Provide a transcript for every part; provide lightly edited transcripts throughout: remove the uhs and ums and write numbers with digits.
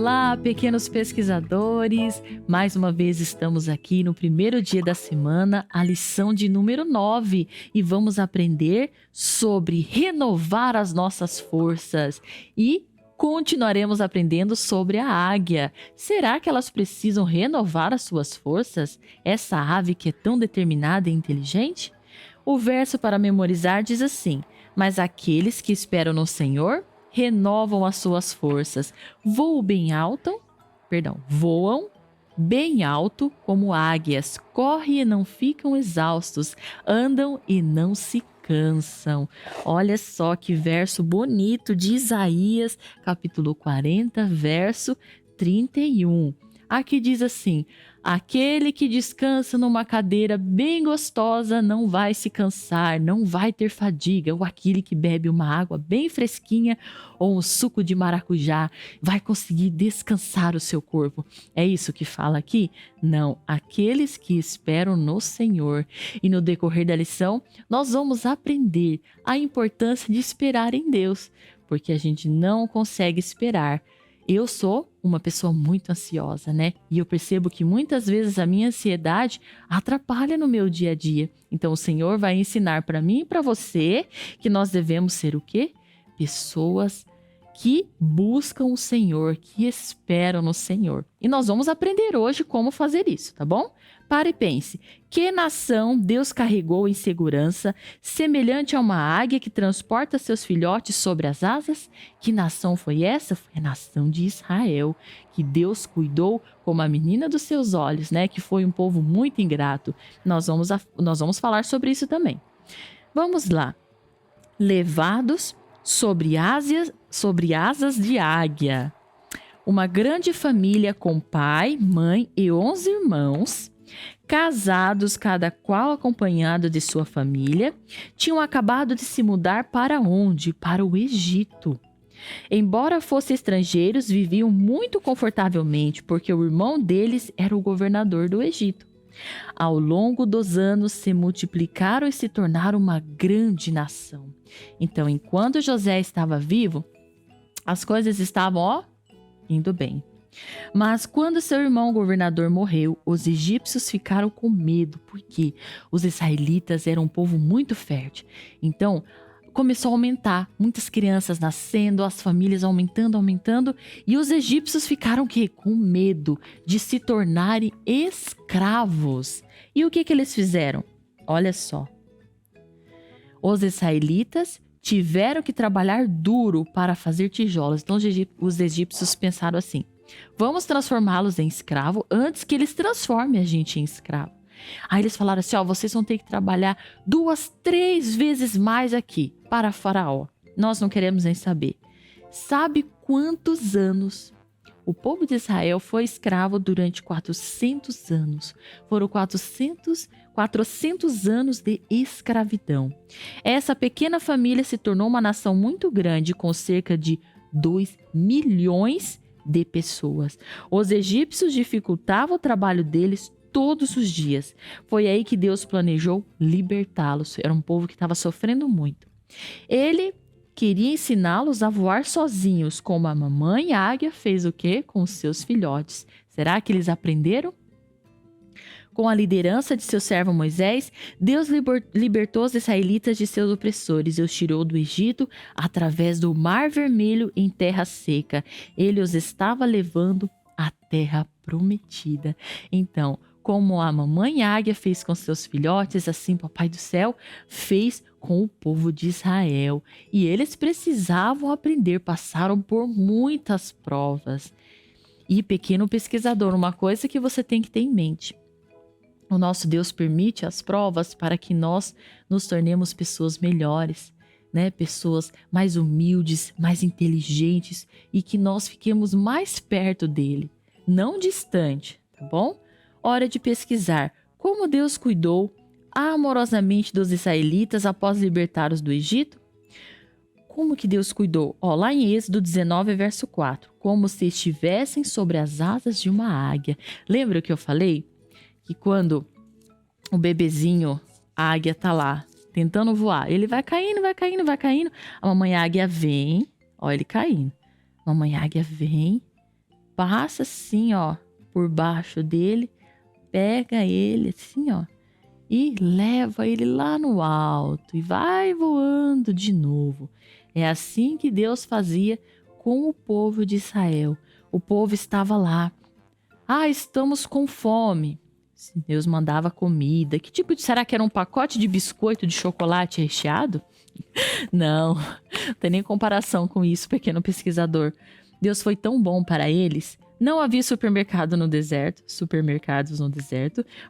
Olá, pequenos pesquisadores! Mais uma vez estamos aqui no primeiro dia da semana, a lição de número 9, e vamos aprender sobre renovar as nossas forças e continuaremos aprendendo sobre a águia. Será que elas precisam renovar as suas forças? Essa ave que é tão determinada e inteligente? O verso para memorizar diz assim: mas aqueles que esperam no Senhor renovam as suas forças, voam bem alto como águias, correm e não ficam exaustos, andam e não se cansam. Olha só que verso bonito de Isaías, capítulo 40, verso 31. Aqui diz assim: aquele que descansa numa cadeira bem gostosa não vai se cansar, não vai ter fadiga. Ou aquele que bebe uma água bem fresquinha ou um suco de maracujá vai conseguir descansar o seu corpo. É isso que fala aqui? Não, aqueles que esperam no Senhor. E no decorrer da lição, nós vamos aprender a importância de esperar em Deus, porque a gente não consegue esperar. Eu sou uma pessoa muito ansiosa, né? E eu percebo que muitas vezes a minha ansiedade atrapalha no meu dia a dia. Então o Senhor vai ensinar para mim e para você que nós devemos ser o quê? Pessoas que buscam o Senhor, que esperam no Senhor. E nós vamos aprender hoje como fazer isso, tá bom? Pare e pense. Que nação Deus carregou em segurança, semelhante a uma águia que transporta seus filhotes sobre as asas? Que nação foi essa? Foi a nação de Israel, que Deus cuidou como a menina dos seus olhos, né? Que foi um povo muito ingrato. Nós vamos falar sobre isso também. Vamos lá. Levados sobre asas de águia. Uma grande família com pai, mãe e 11 irmãos, casados, cada qual acompanhado de sua família, tinham acabado de se mudar para onde? Para o Egito. Embora fossem estrangeiros, viviam muito confortavelmente, porque o irmão deles era o governador do Egito. Ao longo dos anos se multiplicaram e se tornaram uma grande nação. Então, enquanto José estava vivo, as coisas estavam, indo bem. Mas quando seu irmão governador morreu, os egípcios ficaram com medo, porque os israelitas eram um povo muito fértil. Então, começou a aumentar, muitas crianças nascendo, as famílias aumentando, e os egípcios ficaram com medo de se tornarem escravos. E o que eles fizeram? Olha só. Os israelitas tiveram que trabalhar duro para fazer tijolos. Então os egípcios pensaram assim: vamos transformá-los em escravo antes que eles transformem a gente em escravo. Aí eles falaram assim: vocês vão ter que trabalhar 2, 3 vezes mais aqui para Faraó. Nós não queremos nem saber. Sabe quantos anos o povo de Israel foi escravo? Durante 400 anos. Foram 400 anos de escravidão. Essa pequena família se tornou uma nação muito grande, com cerca de 2 milhões de pessoas. Os egípcios dificultavam o trabalho deles todos os dias. Foi aí que Deus planejou libertá-los. Era um povo que estava sofrendo muito. Ele queria ensiná-los a voar sozinhos, como a mamãe águia fez o quê? Com os seus filhotes. Será que eles aprenderam? Com a liderança de seu servo Moisés, Deus libertou os israelitas de seus opressores e os tirou do Egito através do Mar Vermelho em terra seca. Ele os estava levando à terra prometida. Então, como a mamãe águia fez com seus filhotes, assim Papai do Céu fez com o povo de Israel. E eles precisavam aprender, passaram por muitas provas. E, pequeno pesquisador, uma coisa que você tem que ter em mente: o nosso Deus permite as provas para que nós nos tornemos pessoas melhores, né? Pessoas mais humildes, mais inteligentes, e que nós fiquemos mais perto dele, não distante, tá bom? Hora de pesquisar como Deus cuidou amorosamente dos israelitas após libertá-los do Egito. Como que Deus cuidou? Lá em Êxodo 19, verso 4. Como se estivessem sobre as asas de uma águia. Lembra que eu falei que quando o bebezinho, a águia tá lá tentando voar, ele vai caindo, a mamãe águia vem, ele caindo. A mamãe águia vem, passa assim, ó, por baixo dele, pega ele assim, ó, e leva ele lá no alto e vai voando de novo. É assim que Deus fazia com o povo de Israel. O povo estava lá. Ah, estamos com fome. Deus mandava comida. Que tipo de... Será que era um pacote de biscoito de chocolate recheado? Não, não tem nem comparação com isso, pequeno pesquisador. Deus foi tão bom para eles. Não havia supermercados no deserto,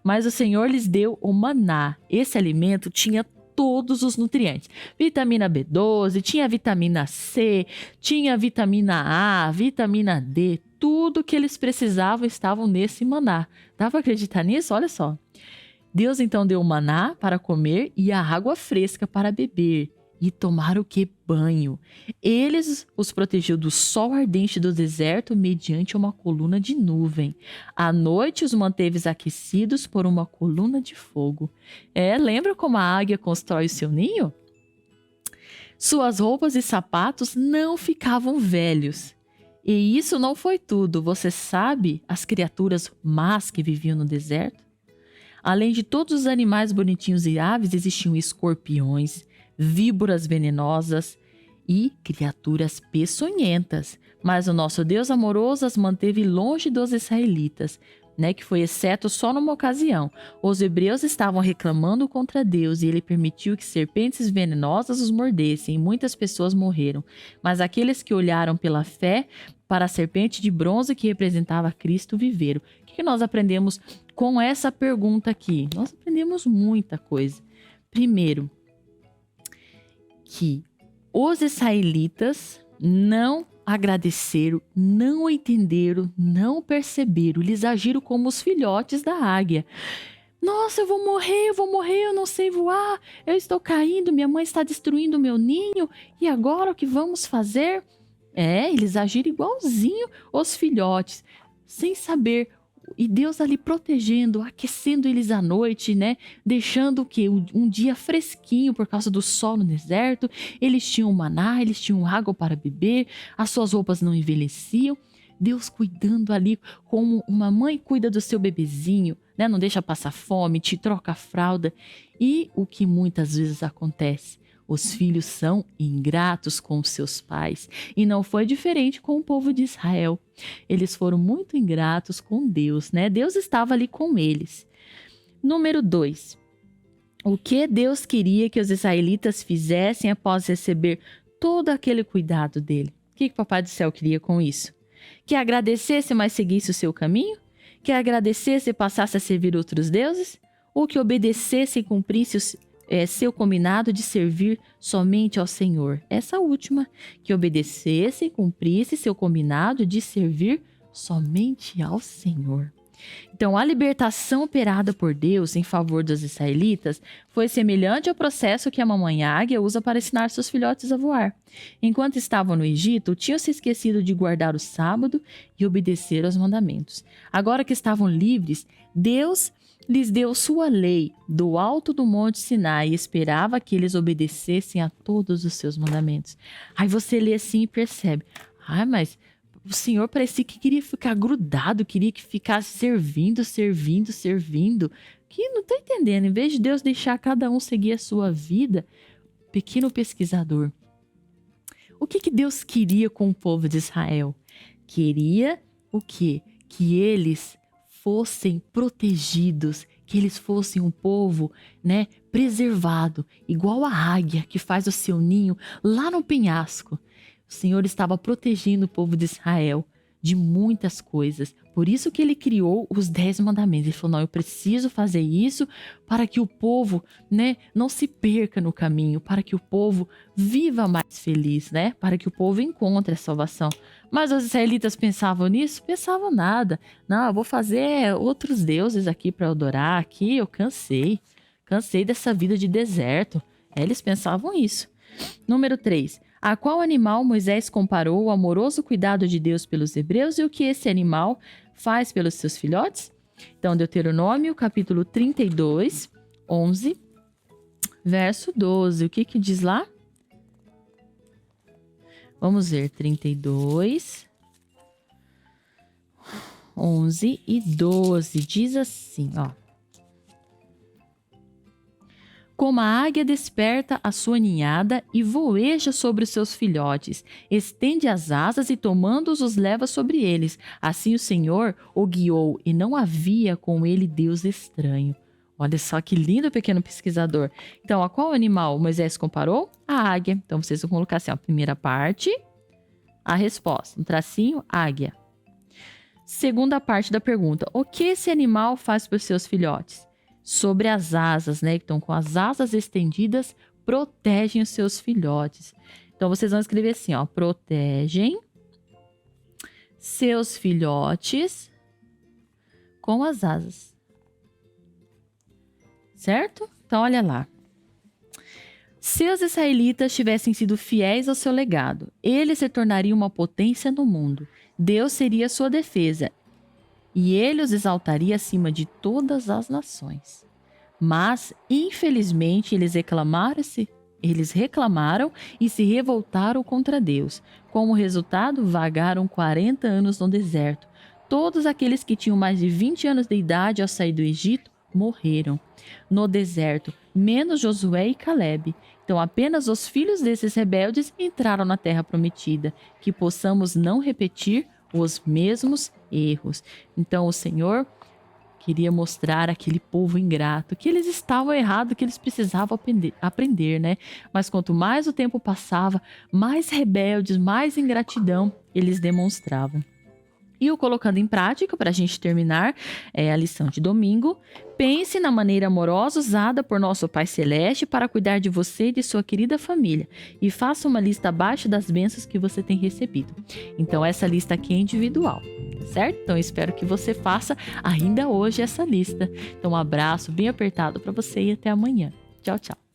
mas o Senhor lhes deu o maná. Esse alimento tinha todos os nutrientes. Vitamina B12, tinha vitamina C, tinha vitamina A, vitamina D. Tudo que eles precisavam estavam nesse maná. Dá para acreditar nisso? Olha só. Deus então deu o maná para comer e a água fresca para beber. E tomar o que? Banho. Eles os protegeu do sol ardente do deserto mediante uma coluna de nuvem. À noite os manteve aquecidos por uma coluna de fogo. Lembra como a águia constrói o seu ninho? Suas roupas e sapatos não ficavam velhos. E isso não foi tudo. Você sabe as criaturas más que viviam no deserto? Além de todos os animais bonitinhos e aves, existiam escorpiões, víboras venenosas e criaturas peçonhentas. Mas o nosso Deus amoroso as manteve longe dos israelitas, que foi exceto só numa ocasião. Os hebreus estavam reclamando contra Deus e ele permitiu que serpentes venenosas os mordessem e muitas pessoas morreram. Mas aqueles que olharam pela fé para a serpente de bronze que representava Cristo viveram. O que nós aprendemos com essa pergunta aqui? Nós aprendemos muita coisa. Primeiro, que os israelitas não agradeceram, não entenderam, não perceberam. Eles agiram como os filhotes da águia. Nossa, eu vou morrer, eu não sei voar, eu estou caindo, minha mãe está destruindo o meu ninho, e agora o que vamos fazer? Eles agiram igualzinho os filhotes, sem saber. E Deus ali protegendo, aquecendo eles à noite, deixando o quê? Um dia fresquinho por causa do sol no deserto. Eles tinham maná, eles tinham água para beber, as suas roupas não envelheciam. Deus cuidando ali como uma mãe cuida do seu bebezinho, não deixa passar fome, te troca a fralda. E o que muitas vezes acontece? Os filhos são ingratos com seus pais. E não foi diferente com o povo de Israel. Eles foram muito ingratos com Deus, Deus estava ali com eles. Número 2. O que Deus queria que os israelitas fizessem após receber todo aquele cuidado dele? O que o Papai do Céu queria com isso? Que agradecesse, mas seguisse o seu caminho? Que agradecesse e passasse a servir outros deuses? Ou que obedecesse e cumprisse seu combinado de servir somente ao Senhor? Essa última, que obedecesse e cumprisse seu combinado de servir somente ao Senhor. Então, a libertação operada por Deus em favor dos israelitas foi semelhante ao processo que a mamãe águia usa para ensinar seus filhotes a voar. Enquanto estavam no Egito, tinham se esquecido de guardar o sábado e obedecer aos mandamentos. Agora que estavam livres, Deus lhes deu sua lei do alto do monte Sinai e esperava que eles obedecessem a todos os seus mandamentos. Aí você lê assim e percebe, mas o Senhor parecia que queria ficar grudado, queria que ficasse servindo. Que não está entendendo, em vez de Deus deixar cada um seguir a sua vida, pequeno pesquisador, o que Deus queria com o povo de Israel? Queria o quê? Que eles fossem protegidos, que eles fossem um povo, preservado, igual a águia que faz o seu ninho lá no penhasco. O Senhor estava protegendo o povo de Israel de muitas coisas. Por isso que ele criou os 10 mandamentos. Ele falou, não, eu preciso fazer isso para que o povo, não se perca no caminho, para que o povo viva mais feliz, para que o povo encontre a salvação. Mas os israelitas pensavam nisso? Pensavam nada. Não, eu vou fazer outros deuses aqui para adorar. Aqui eu cansei dessa vida de deserto. Eles pensavam isso. Número 3. A qual animal Moisés comparou o amoroso cuidado de Deus pelos hebreus e o que esse animal faz pelos seus filhotes? Então, Deuteronômio, capítulo 32, 11, verso 12. O que diz lá? Vamos ver, 32, 11 e 12. Diz assim, ó. Como a águia desperta a sua ninhada e voeja sobre os seus filhotes, estende as asas e tomando-os os leva sobre eles. Assim o Senhor o guiou e não havia com ele Deus estranho. Olha só que lindo, pequeno pesquisador. Então, a qual animal Moisés comparou? A águia. Então, vocês vão colocar assim, ó, primeira parte, a resposta, um tracinho, águia. Segunda parte da pergunta, o que esse animal faz para os seus filhotes? Sobre as asas, né? Então, com as asas estendidas, protegem os seus filhotes. Então, vocês vão escrever assim, ó, protegem seus filhotes com as asas. Certo? Então, olha lá. Se os israelitas tivessem sido fiéis ao seu legado, eles se tornariam uma potência no mundo. Deus seria sua defesa e ele os exaltaria acima de todas as nações. Mas, infelizmente, eles reclamaram e se revoltaram contra Deus. Como resultado, vagaram 40 anos no deserto. Todos aqueles que tinham mais de 20 anos de idade ao sair do Egito morreram no deserto, menos Josué e Calebe. Então, apenas os filhos desses rebeldes entraram na terra prometida, que possamos não repetir os mesmos erros. Então, o Senhor queria mostrar àquele povo ingrato que eles estavam errados, que eles precisavam aprender, né? Mas quanto mais o tempo passava, mais rebeldes, mais ingratidão eles demonstravam. E o colocando em prática, para a gente terminar a lição de domingo, pense na maneira amorosa usada por nosso Pai Celeste para cuidar de você e de sua querida família. E faça uma lista abaixo das bênçãos que você tem recebido. Então, essa lista aqui é individual, certo? Então, eu espero que você faça ainda hoje essa lista. Então, um abraço bem apertado para você e até amanhã. Tchau, tchau.